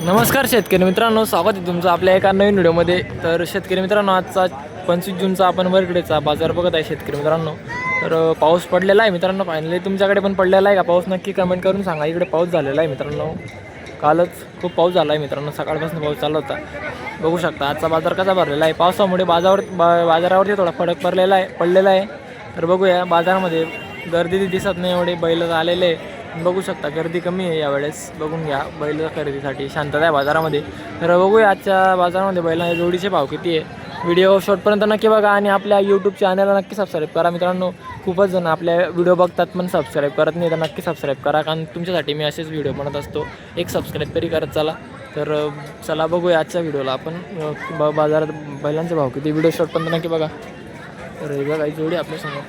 नमस्कार शेतकरी मित्रांनो, स्वागत आहे तुमचं आपल्या एका नवीन व्हिडिओमध्ये. तर शेतकरी मित्रांनो, आजचा 25 जूनचा आपण वरकडेचा बाजार बघत आहे शेतकरी मित्रांनो. तर पाऊस पडलेला आहे मित्रांनो, फायनली तुमच्याकडे पण पडलेला आहे का पाऊस? नक्की कमेंट करून सांगा. इकडे पाऊस झालेला आहे मित्रांनो, कालच खूप पाऊस झाला आहे मित्रांनो, सकाळपासून पाऊस चालू होता. बघू शकता आजचा बाजार कसा भरलेला आहे. पावसामुळे बाजारावरती थोडा फरक पडलेला आहे. तर बघूया, बाजारामध्ये गर्दी दिसत नाही, एवढे बैल आलेले आहे. बघू शकता गर्दी कमी आहे यावेळेस. बघून घ्या, बैल खरेदीसाठी शांतता आहे बाजारामध्ये. तर बघूया आजच्या बाजारामध्ये बैलांच्या जोडीचे भाव किती आहे. व्हिडिओ शेवटपर्यंत नक्की बघा आणि आपल्या यूट्यूब चॅनलला नक्की सबस्क्राईब करा मित्रांनो. खूपच जण आपल्या व्हिडिओ बघतात पण सबस्क्राईब करत नाही, तर नक्की सबस्क्राईब करा, कारण तुमच्यासाठी मी असेच व्हिडिओ बनत असतो. एक सबस्क्राईब तरी करत चला. तर चला बघूया आजच्या व्हिडिओला आपण बाजारात बैलांचे भाव किती. व्हिडिओ शेवटपर्यंत नक्की बघा. तर हे बघा, जोडी आपल्यासमोर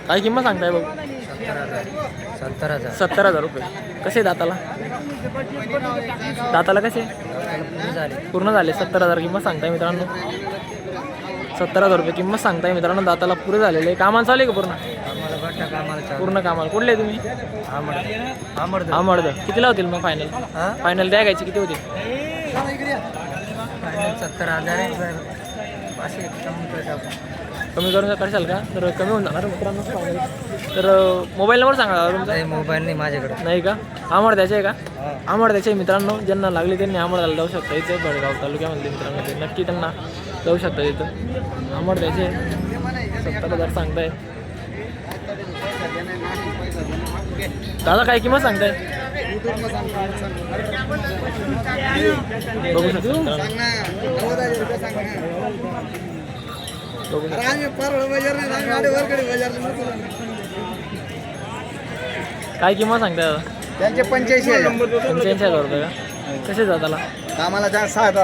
काय किंमत सांगताय बघ? 70,000 रुपये. कसे दाताला कसे पूर्ण झाले? 70,000 किंमत सांगताय मित्रांनो. 70,000 रुपये किंमत सांगताय मित्रांनो. दाताला पुरे झालेले. कामाला चालू आहे का पूर्ण कामाला? कुठले तुम्ही? आमर्द. किती लावतील मग फायनल द्यायची किती होतील? 70,000 कमी करून करशाल का? तर कमी होऊन जाणार मित्रांनो फायनल. तर मोबाईल नंबर सांगा दादा तुमचा. मोबाईल नाही माझ्याकडे. नाही का? आमड द्यायचं आहे का? आमड द्यायचं आहे मित्रांनो. ज्यांना लागले त्यांनी आमडला जाऊ शकता. इथं भडगाव तालुक्यामध्ये मित्रांनो, ते नक्की त्यांना जाऊ शकता. इथं आमड द्यायचे 70,000 सांगताय दादा. काय किंमत सांगताय? बघू शकता काय किंमत सांगताय दादा? त्यांचे 85,000 रुपये का? कसे जाताला? कामाला 7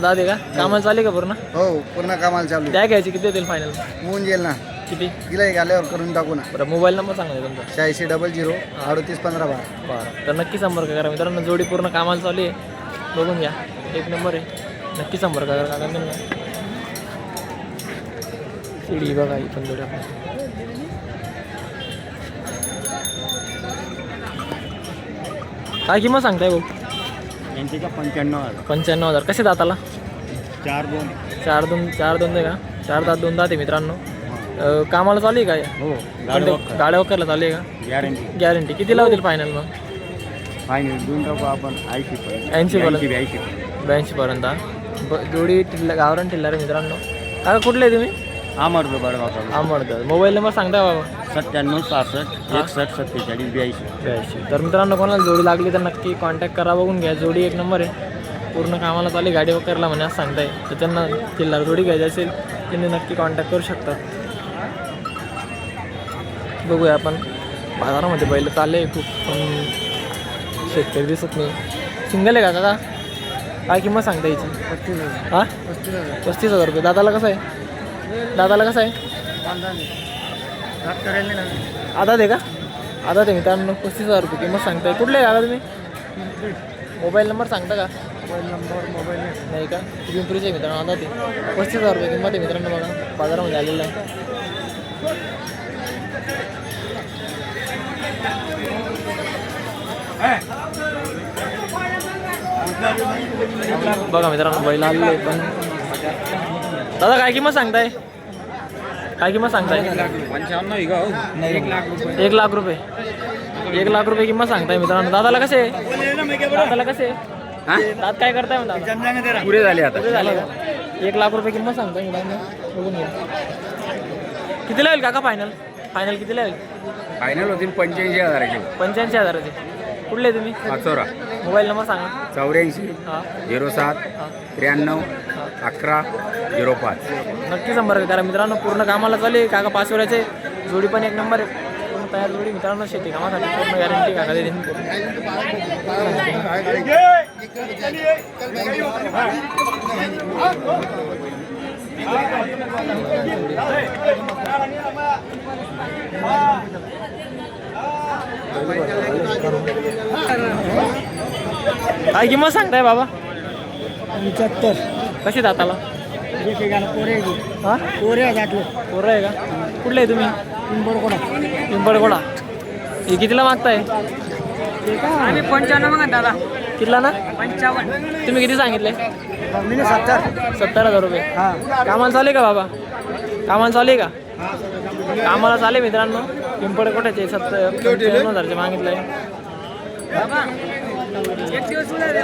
आहे का? कामाला चालू का पूर्ण? हो, पूर्ण कामाला चालू. द्या घ्यायची किती होतील फायनल? होऊन गेल ना. किती गिलाई आल्यावर करून टाकू ना. बरं, मोबाईल नंबर सांगा तुमचा. 8600 3815 बरं, तर नक्की संपर्क करा मित्रांनो. जोडी पूर्ण कामाला चालू आहे, बघून घ्या. एक नंबर आहे, नक्की संपर्क करा. कारण शिडी बघा ही पण जोडी. काय किंमत सांगताय भाऊ? यांची का 95,000. 95,000. कसे दाताला? 4-2. 4-2 आहे का? 4 दात 2 दात आहे मित्रांनो. कामाला चालू आहे काय? हो, गाड्या वगैरे चालू आहे का? गॅरंटी. किती लावतील फायनल मग? फायनल देऊन टाकू आपण 80 82 पर्यंत. जोडी गावरान टिल्लर मित्रांनो. काय कुठले आहे तुम्ही? आमर्द बडगाव. आमर्द. मोबाईल नंबर सांगता बाबा. 97 66 61 47 82. तर मित्रांनो, कोणाला जोडी लागली तर नक्की कॉन्टॅक्ट करा. बघून घ्या, जोडी एक नंबर आहे. पूर्ण कामाला चालू गाडी वगैरेला म्हणे असं सांगताय. तर त्यांना टिल्लर जोडी घ्यायची असेल त्यांनी नक्की कॉन्टॅक्ट करू शकतात. बघूया आपण बाजारामध्ये बैल चालले खूप, पण शेतकरी दिसत नाही. सिंगल आहे का काका? काय किंमत सांगता याची? 35,000 रुपये. दादाला कसं आहे? आधा दे का? आधा दे मित्रांनो. 35,000 रुपये किंमत सांगताय. कुठले आहे दादा तुम्ही? मोबाईल नंबर सांगता का? मोबाईल नाही का? पिंपरीचे आहे मित्रांनो. आधा ते 35,000 रुपये किंमत आहे मित्रांनो. बघा बाजारामध्ये आलेला आहे. बघा मित्रांनो, बैल आलेले पण. दादा काय किंमत सांगताय? 1 लाख रुपये. 1 लाख रुपये किंमत सांगताय मित्रांनो. दादाला कसे? दात काय करताय म्हणता? पुरे झाले आता. 1 लाख रुपये किंमत सांगताय मित्रांनो. बघून घ्या. किती लागेल काका फायनल किती लागेल? फायनल होतील 85,000. 85,000चे. कुठले तुम्ही? पाचोरा. मोबाईल नंबर सांगा. 84 हां 07 93 11 05. नक्की संपर्क करा मित्रांनो. पूर्ण कामाला चालू आहे काका पाचोऱ्याचे. जोडी पण एक नंबर आहे. पूर्ण तयार जोडी मित्रांनो. शेती कामासाठी पूर्ण गॅरंटी काका देते. काय किंमत सांगताय बाबा? 75. कशी दाताला? पोरे घातले. पोरं आहे का? कुठले आहे तुम्ही? पिंपळकोडा. पिंपळगोडा. हे कितीला मागताय? आम्ही 95 मग दादा. कितीला ना? 55. तुम्ही किती सांगितले? 70,000 रुपये. हां कामाला चालू आहे का बाबा? कामाला चालू आहे का? कामाला चालू आहे मित्रांनो. पिंपळ कोट्याचे 95,000चे मागितलंय. एक दिवस उद्या दे.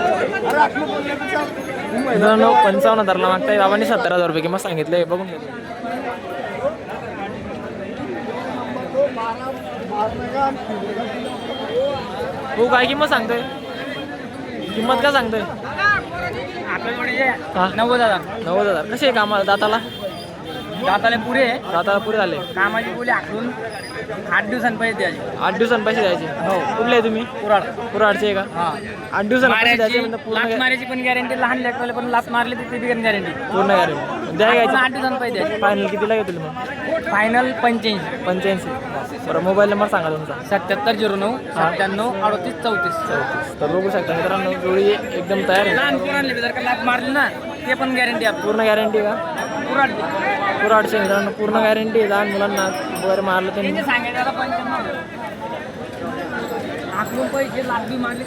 मित्रांनो 55,000ला मागताय. बाबांनी 70,000 रुपये किंमत सांगितलंय. बघून घ्या. हो काय किंमत सांगतोय? किंमत काय सांगतोय? आपल्याकडे हा 90 दादा. 90,000. कसे आहे कामाला? दाताला दाताला पुरे आहे. दाताला पुरे झाले. कामाची बोली आखडून 8 दिवसांनी पैसे द्यायचे. 8 दिवसांनी पैसे द्यायचे. हो. कुठले आहे तुम्ही? कुराड. कुराडचे आहे का? हा 8 दिवसांनी पैसे द्यायचे मारायची, म्हणजे पूर्ण लात मारायची पण गॅरंटी. लहान लेकराला पण लात मारली तर ते बी गॅरंटी. पूर्ण गॅरेंटी द्या 8 घ्यायचं. दिवसांनी पैसे द्यायचे. फायनल कितीला घेतील मग? फायनल 85. 85. बरं मोबाईल नंबर सांगा तुमचा. 7709 97 38 34. तर बघू शकता मित्रांनो जोडी एकदम तयार आहे. लहान पोरांना जर का लात मारली ना ते पण गॅरंटी आहे. पूर्ण गॅरंटी का? कुराड कुराडचे मित्रांनो पूर्ण गॅरंटी आहे. लहान मुलांना वगैरे मारलं त्यांनी. त्यांचे सांगायचं 95. आखडून पैसे लात बी मारले.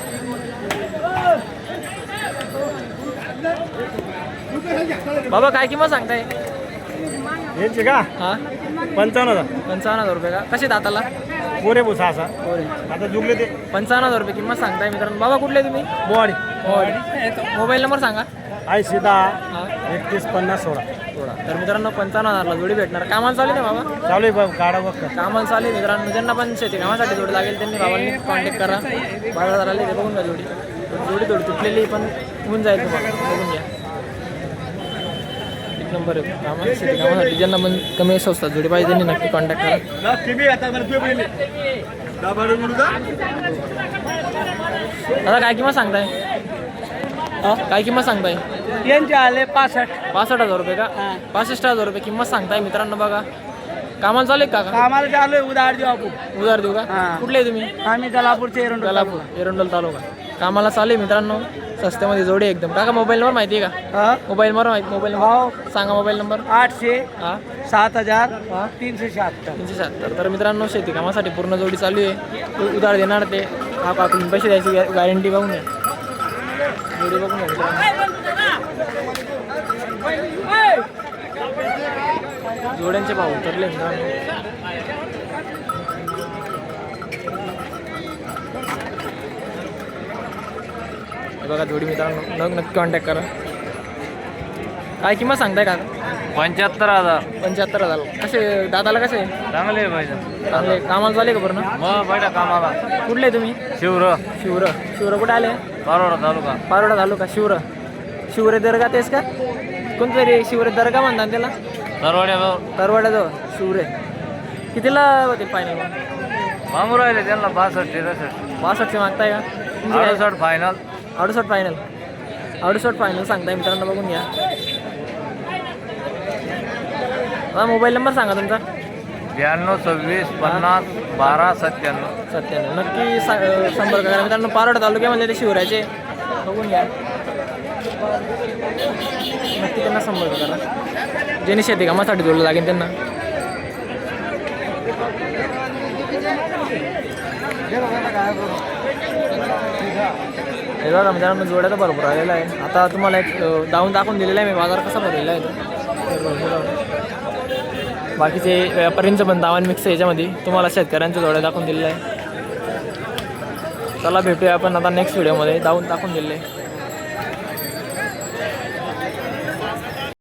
बाबा काय किंमत सांगताय? यांचे का हा 55,000 55,000 रुपये का? कसे दाताला? पुरे भुसा असा होय आता जुगले ते 55,000 रुपये किंमत सांगताय मित्रांनो. बाबा कुठले तुम्ही? बोवाडी मोबाईल नंबर सांगा. 80 हा 31 50 16 थोडा. तर मित्रांनो 55,000ला जोडी भेटणार. कामाला चालू आहे ना बाबा? चालू आहे गाडा बघ कामाला चालू आहे मित्रांनो. ज्यांना पण शेती कामासाठी जोडी लागेल त्यांनी बाबांनी कॉन्टॅक्ट करा. बाजारात आले ते बघून घ्या जोडी. जोडी थोडी तुटलेली पण होऊन जाईल तुम्हाला. बघून घ्या. एक नंबर आहे कामाला शेती कामासाठी. ज्यांना पण कमी स्वस्तात जोडी पाहिजे त्यांनी नक्की कॉन्टॅक्ट करा. दादा काय किंमत सांगताय? काय किंमत सांगताय? यांचे आले 65. 65,000 रुपये का? 65,000 रुपये किंमत सांगताय मित्रांनो. बघा कामाला चालू आहे का? आम्हाला चालू आहे उधार देऊ आपण. उधार देऊ का? हा. कुठले आहे तुम्ही? आम्ही दलापूरचे एरंडोल. कोल्हापूर एरंडोल तालुका. कामाला चालू आहे मित्रांनो. स्वस्त्यामध्ये जोडी आहे एकदम. काका मोबाईल नंबर माहिती आहे का? हा मोबाईल नंबर माहिती? मोबाईल नंबर हो सांगा. मोबाईल नंबर 800 हा 7000 हा 376. 370. तर मित्रांनो शेती कामासाठी पूर्ण जोडी चालू आहे. उधार देणार ते. हा आपण पैसे द्यायची गॅरंटी बघून घ्या. जोडी बघून घ्या मित्रांनो. जोड्यांचे भाव उतरले मित्रांनो. हे बघा जोडी मित्रांनो. नक्की कॉन्टॅक्ट करा. काय किंमत सांगताय का? 75,000. 75,000. कसे दादाला कसे? चांगले पाहिजे. चांगले कामाला चालले का पूर्ण? मग बैठा कामाला. कुठले आहे तुम्ही? शिवर शिवर कुठे आले? पारोडा तालुका. पारोडा तालुका. शिवरे दर्गा तेच का? कोणतरी शिवरे दर्गा म्हणतात त्याला? तरवाड्याजवळ शिवरे. कितीला होते फायनल? मागू राहिले त्यांना 62 62चे मागताय का? 68 फायनल. 68 फायनल. 68 फायनल सांगताय मित्रांनो. बघून घ्या. हा मोबाईल नंबर सांगा तुमचा. 92 26 50 12 97. 97. नक्की संपर्क करा मित्रांनो. पारोडा तालुक्यामध्ये ते शिवराचे. बघून घ्या. नक्की त्यांना संपर्क करा. ज्यांनी शेती कामासाठी जोडलं लागेल त्यांना. हे बघा मित्रांनो जोड्या तर भरपूर आलेला आहे. आता तुम्हाला एक जाऊन दाखवून दिलेला आहे मी बाजार कसा भरलेला आहे तो. बाकीचे व्यापाऱ्यांचं पण दावण मिक्स आहे याच्यामध्ये. तुम्हाला शेतकऱ्यांच्या जोड्या दाखवून दिलेल्या आहे. चला भेटूया आपण आता नेक्स्ट व्हिडिओमध्ये. दाखवून दिलेलं आहे.